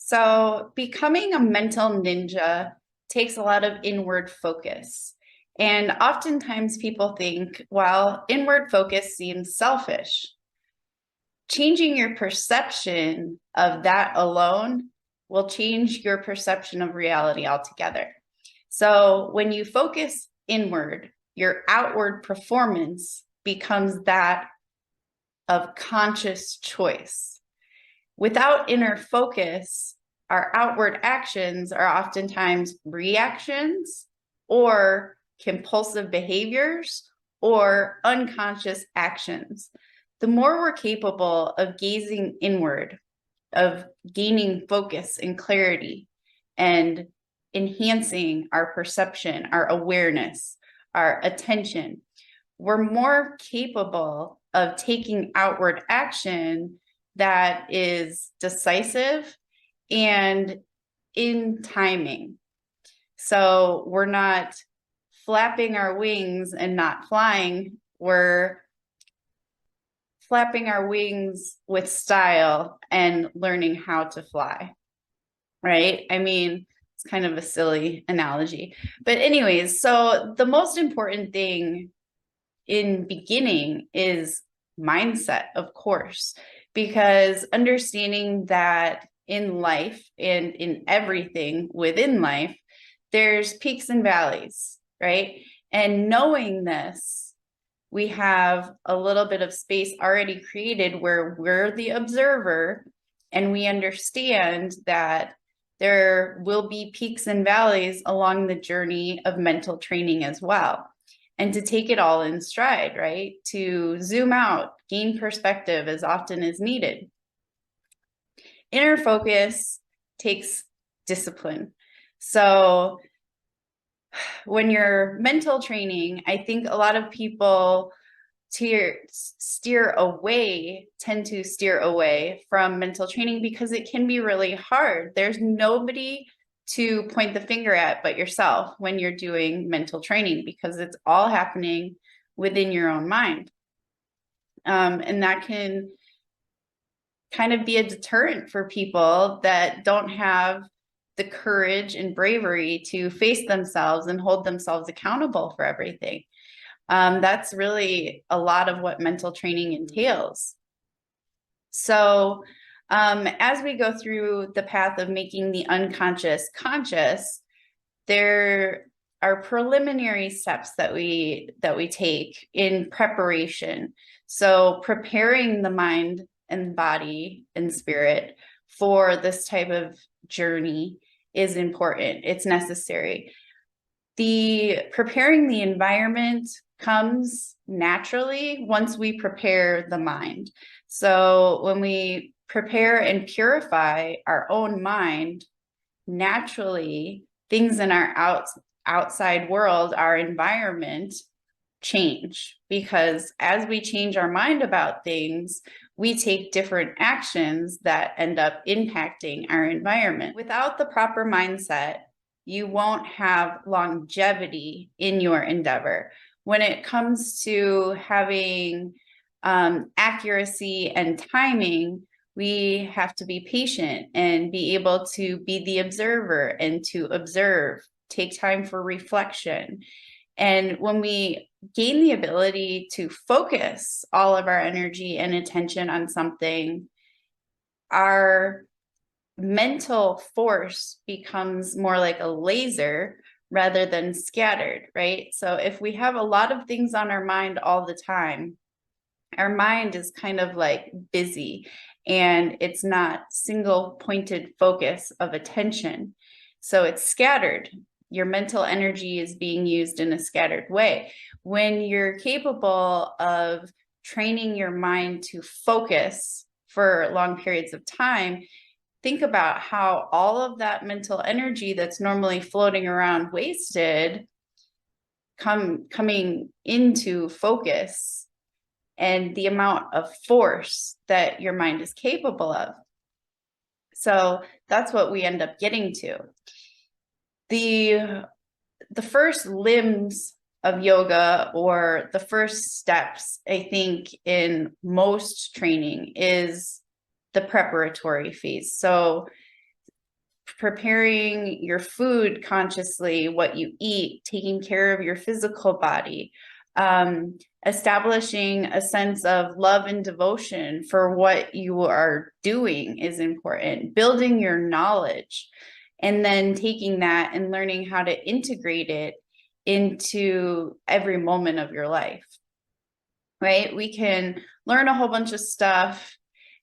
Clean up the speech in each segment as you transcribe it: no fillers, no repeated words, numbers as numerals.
So becoming a mental ninja takes a lot of inward focus. And oftentimes people think, well, inward focus seems selfish. Changing your perception of that alone will change your perception of reality altogether. So when you focus inward, your outward performance becomes that of conscious choice. Without inner focus, our outward actions are oftentimes reactions or compulsive behaviors or unconscious actions. The more we're capable of gazing inward, of gaining focus and clarity, and enhancing our perception, our awareness, our attention, we're more capable of taking outward action that is decisive and in timing. So we're not flapping our wings and not flying. We're flapping our wings with style and learning how to fly, right? I mean, it's kind of a silly analogy. But anyways, so the most important thing in beginning is mindset, of course, because understanding that in life and in everything within life, there's peaks and valleys, right? And knowing this, we have a little bit of space already created where we're the observer and we understand that there will be peaks and valleys along the journey of mental training as well. And to take it all in stride, right? To zoom out, gain perspective as often as needed. Inner focus takes discipline. So when you're mental training, I think a lot of people tend to steer away from mental training because it can be really hard. There's nobody to point the finger at but yourself when you're doing mental training because it's all happening within your own mind. And that can kind of be a deterrent for people that don't have the courage and bravery to face themselves and hold themselves accountable for everything. That's really a lot of what mental training entails. So as we go through the path of making the unconscious conscious, there are preliminary steps that we take in preparation. So preparing the mind and body and spirit for this type of journey is important. It's necessary. The preparing the environment comes naturally once we prepare the mind. So when we prepare and purify our own mind, naturally things in our outside world, our environment, change, because as we change our mind about things, we take different actions that end up impacting our environment. Without the proper mindset, you won't have longevity in your endeavor. When it comes to having accuracy and timing, we have to be patient and be able to be the observer and to observe, take time for reflection. And when we gain the ability to focus all of our energy and attention on something, our mental force becomes more like a laser rather than scattered, right? So if we have a lot of things on our mind all the time, our mind is kind of like busy and it's not single pointed focus of attention. So it's scattered. Your mental energy is being used in a scattered way. When you're capable of training your mind to focus for long periods of time, think about how all of that mental energy that's normally floating around wasted coming into focus and the amount of force that your mind is capable of. So that's what we end up getting to. The first limbs of yoga, or the first steps, I think, in most training is the preparatory phase. So preparing your food consciously, what you eat, taking care of your physical body, establishing a sense of love and devotion for what you are doing is important, building your knowledge, and then taking that and learning how to integrate it into every moment of your life, right? We can learn a whole bunch of stuff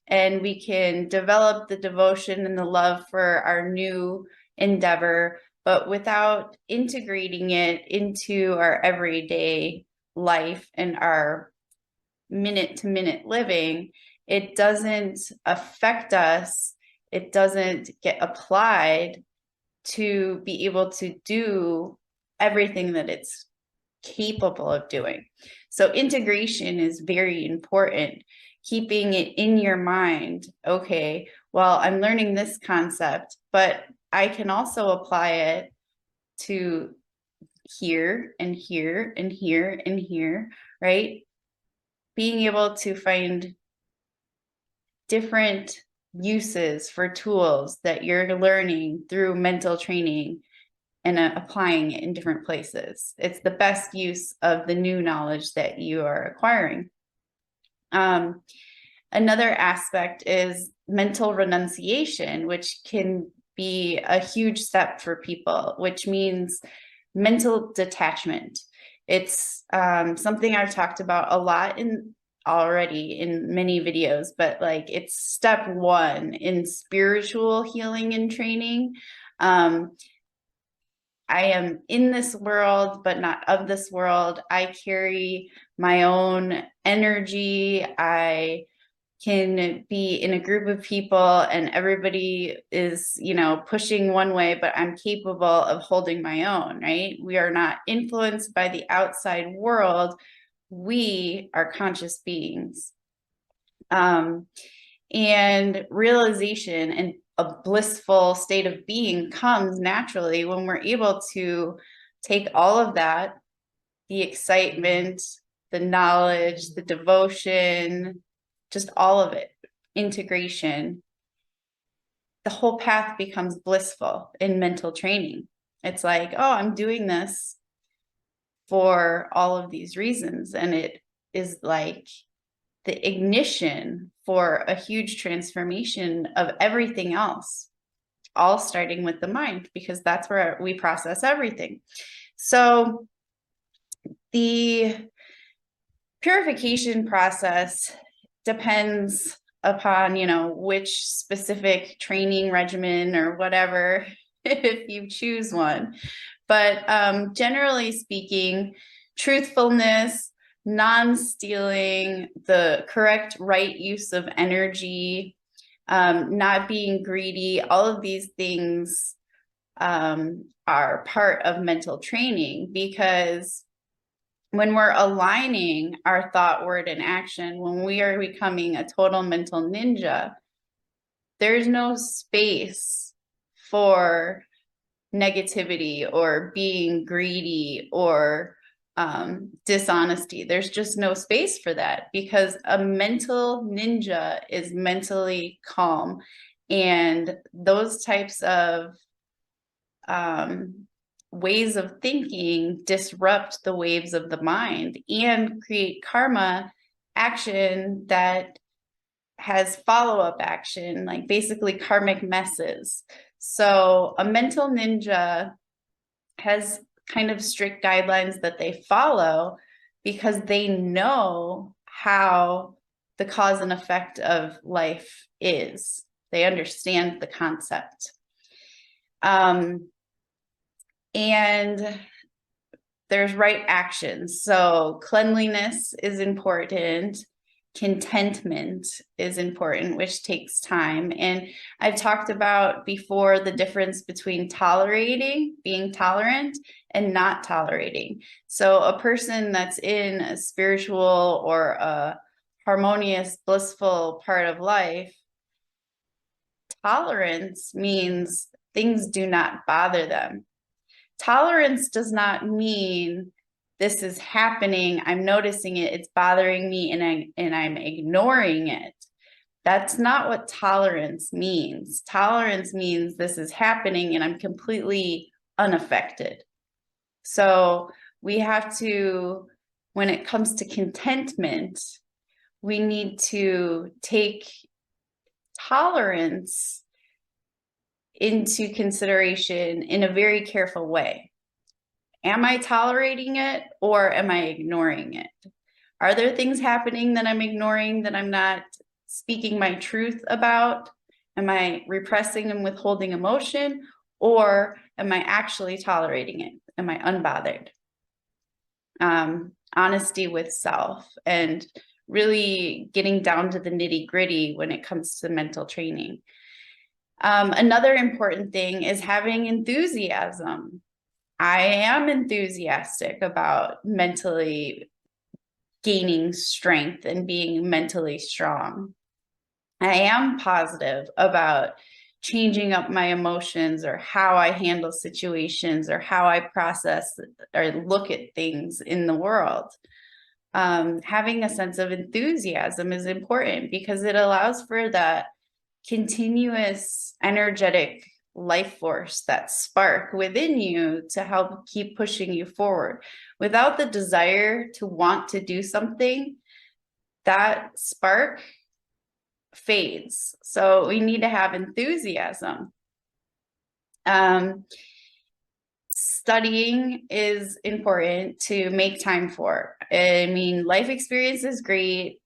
and we can develop the devotion and the love for our new endeavor, but without integrating it into our everyday life and our minute to minute living, it doesn't affect us. It doesn't get applied to be able to do everything that it's capable of doing. So integration is very important. Keeping it in your mind. Okay, well, I'm learning this concept, but I can also apply it to here and here and here and here, right? Being able to find different uses for tools that you're learning through mental training and applying it in different places. It's the best use of the new knowledge that you are acquiring. Another aspect is mental renunciation, which can be a huge step for people, which means mental detachment. It's something I've talked about a lot already in many videos, but like it's step one in spiritual healing and training. I am in this world, but not of this world. I carry my own energy. I can be in a group of people and everybody is, pushing one way, but I'm capable of holding my own, right? We are not influenced by the outside world. We are conscious beings. And realization and a blissful state of being comes naturally when we're able to take all of that, the excitement, the knowledge, the devotion, just all of it, integration. The whole path becomes blissful in mental training. It's like, oh, I'm doing this for all of these reasons. And it is like the ignition for a huge transformation of everything else, all starting with the mind, because that's where we process everything. So the purification process depends upon, which specific training regimen or whatever, if you choose one. But generally speaking, truthfulness, non-stealing, the correct right use of energy, not being greedy, all of these things are part of mental training, because when we're aligning our thought, word, and action, when we are becoming a total mental ninja, there's no space for negativity or being greedy or dishonesty. There's just no space for that, because a mental ninja is mentally calm, and those types of ways of thinking disrupt the waves of the mind and create karma action that has follow-up action, like basically karmic messes. So a mental ninja has kind of strict guidelines that they follow because they know how the cause and effect of life is. They understand the concept. And there's right actions. So cleanliness is important. Contentment is important, which takes time. And I've talked about before the difference between tolerating, being tolerant, and not tolerating. So a person that's in a spiritual or a harmonious, blissful part of life, tolerance means things do not bother them. Tolerance does not mean this is happening, I'm noticing it, it's bothering me, and I'm ignoring it. That's not what tolerance means. Tolerance means this is happening and I'm completely unaffected. So we have to, when it comes to contentment, we need to take tolerance into consideration in a very careful way. Am I tolerating it or am I ignoring it? Are there things happening that I'm ignoring, that I'm not speaking my truth about? Am I repressing and withholding emotion, or am I actually tolerating it? Am I unbothered? Honesty with self and really getting down to the nitty-gritty when it comes to mental training. Another important thing is having enthusiasm. I am enthusiastic about mentally gaining strength and being mentally strong. I am positive about changing up my emotions or how I handle situations or how I process or look at things in the world. Having a sense of enthusiasm is important because it allows for that continuous energetic life force, that spark within you to help keep pushing you forward. Without the desire to want to do something, that spark fades. So we need to have enthusiasm. Studying is important to make time for. I mean, life experience is great.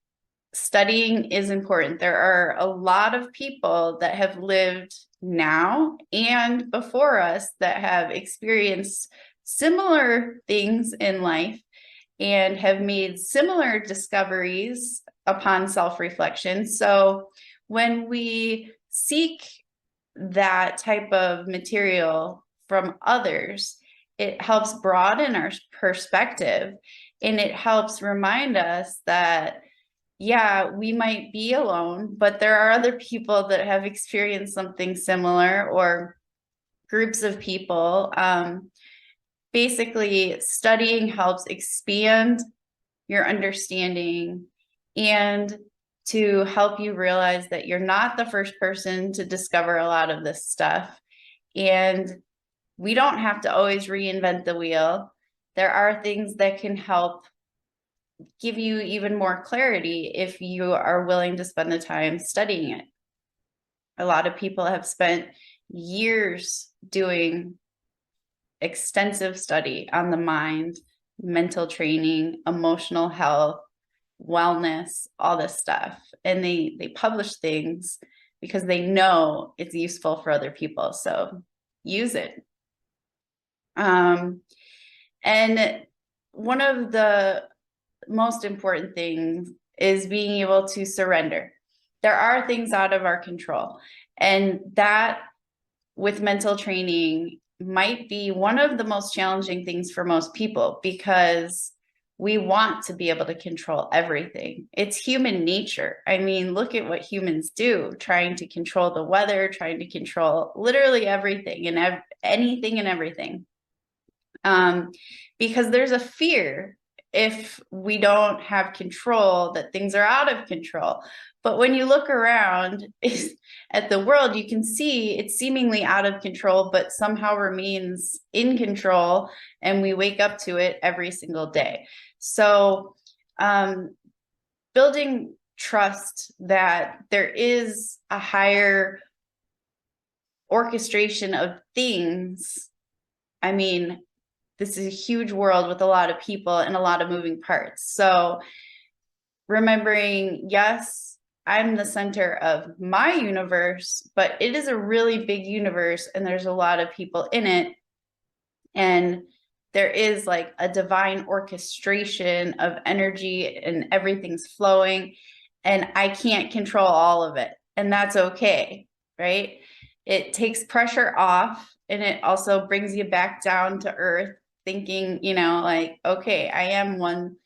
Studying is important. There are a lot of people that have lived now and before us that have experienced similar things in life and have made similar discoveries upon self-reflection. So when we seek that type of material from others, it helps broaden our perspective, and it helps remind us that, yeah, we might be alone, but there are other people that have experienced something similar, or groups of people. Basically, studying helps expand your understanding and to help you realize that you're not the first person to discover a lot of this stuff. And we don't have to always reinvent the wheel. There are things that can help give you even more clarity if you are willing to spend the time studying it. A lot of people have spent years doing extensive study on the mind, mental training, emotional health, wellness, all this stuff. And they publish things because they know it's useful for other people. So use it. And one of the most important things is being able to surrender. There are things out of our control, and that with mental training might be one of the most challenging things for most people, because we want to be able to control everything. It's human nature. I mean, look at what humans do, trying to control the weather, trying to control literally everything and anything and everything. Because there's a fear if we don't have control that things are out of control. But when you look around at the world, you can see it's seemingly out of control, but somehow remains in control, and we wake up to it every single day. So building trust that there is a higher orchestration of things. I mean, this is a huge world with a lot of people and a lot of moving parts. So remembering, yes, I'm the center of my universe, but it is a really big universe and there's a lot of people in it. And there is like a divine orchestration of energy and everything's flowing, and I can't control all of it. And that's okay, right? It takes pressure off, and it also brings you back down to earth, thinking, you know, like, okay, I am one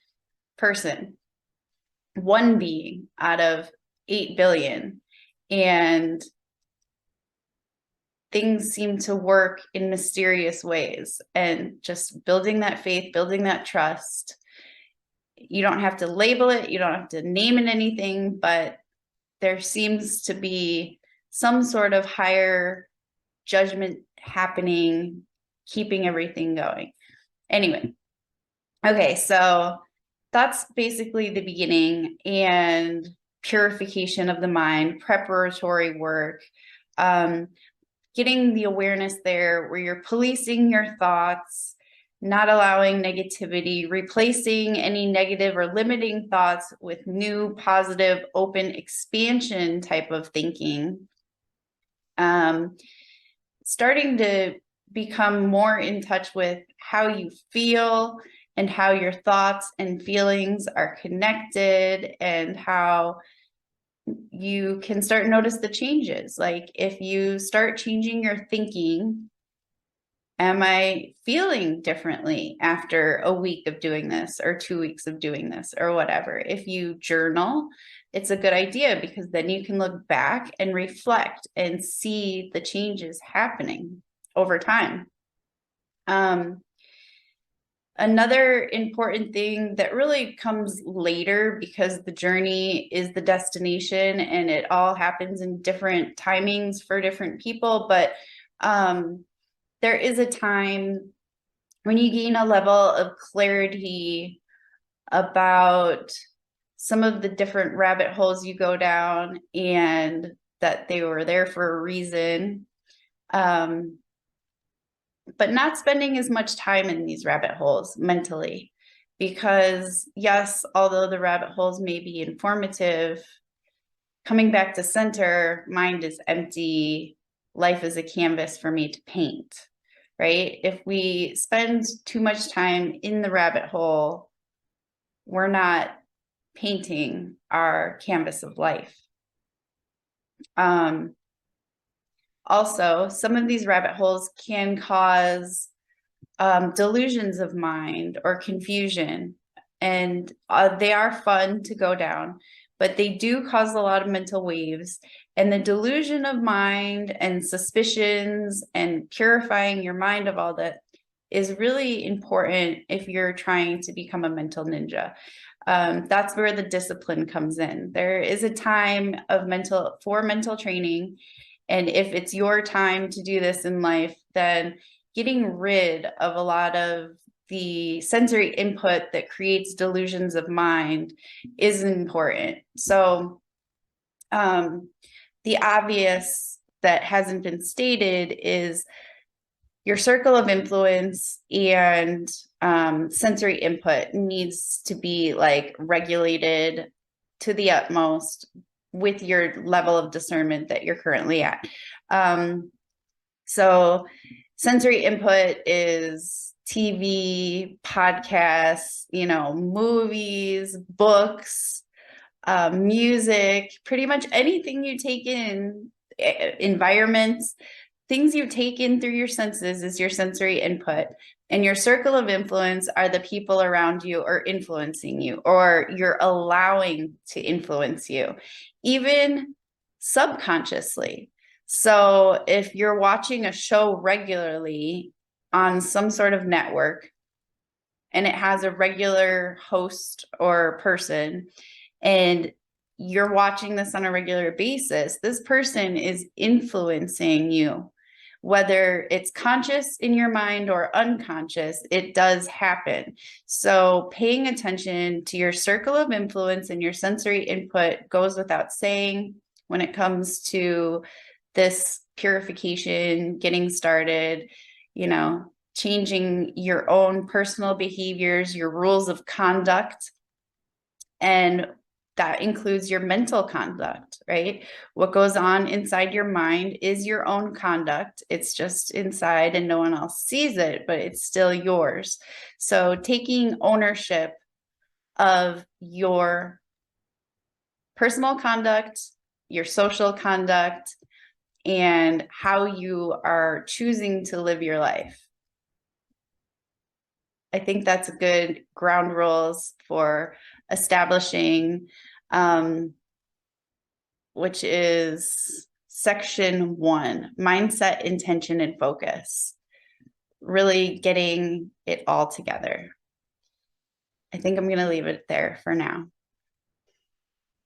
person, one being out of 8 billion. And things seem to work in mysterious ways, and just building that faith, building that trust. You don't have to label it, you don't have to name it anything, but there seems to be some sort of higher judgment happening, keeping everything going. Anyway, okay, so that's basically the beginning and purification of the mind, preparatory work, getting the awareness there where you're policing your thoughts, not allowing negativity, replacing any negative or limiting thoughts with new, positive, open expansion type of thinking. Starting to become more in touch with how you feel and how your thoughts and feelings are connected, and how you can start to notice the changes. Like if you start changing your thinking, am I feeling differently after a week of doing this or 2 weeks of doing this or whatever? If you journal, it's a good idea, because then you can look back and reflect and see the changes happening over time. Another important thing that really comes later, because the journey is the destination and it all happens in different timings for different people, but there is a time when you gain a level of clarity about some of the different rabbit holes you go down, and that they were there for a reason. But not spending as much time in these rabbit holes mentally, because yes, although the rabbit holes may be informative, coming back to center, mind is empty, life is a canvas for me to paint, right? If we spend too much time in the rabbit hole, we're not painting our canvas of life. Also, some of these rabbit holes can cause delusions of mind or confusion, and they are fun to go down, but they do cause a lot of mental waves. And the delusion of mind and suspicions and purifying your mind of all that is really important if you're trying to become a mental ninja. That's where the discipline comes in. There is a time of mental training. And if it's your time to do this in life, then getting rid of a lot of the sensory input that creates delusions of mind is important. So the obvious that hasn't been stated is your circle of influence and sensory input needs to be like regulated to the utmost with your level of discernment that you're currently at. So sensory input is TV, podcasts, movies, books, music, pretty much anything you take in, environments, things you take in through your senses is your sensory input. And your circle of influence are the people around you or influencing you, or you're allowing to influence you, even subconsciously. So if you're watching a show regularly on some sort of network and it has a regular host or person, and you're watching this on a regular basis, this person is influencing you. Whether it's conscious in your mind or unconscious, it does happen. So paying attention to your circle of influence and your sensory input goes without saying when it comes to this purification, getting started, changing your own personal behaviors, your rules of conduct. And that includes your mental conduct, right? What goes on inside your mind is your own conduct. It's just inside and no one else sees it, but it's still yours. So taking ownership of your personal conduct, your social conduct, and how you are choosing to live your life. I think that's good ground rules for establishing, which is section 1, mindset, intention, and focus. Really getting it all together. I think I'm going to leave it there for now.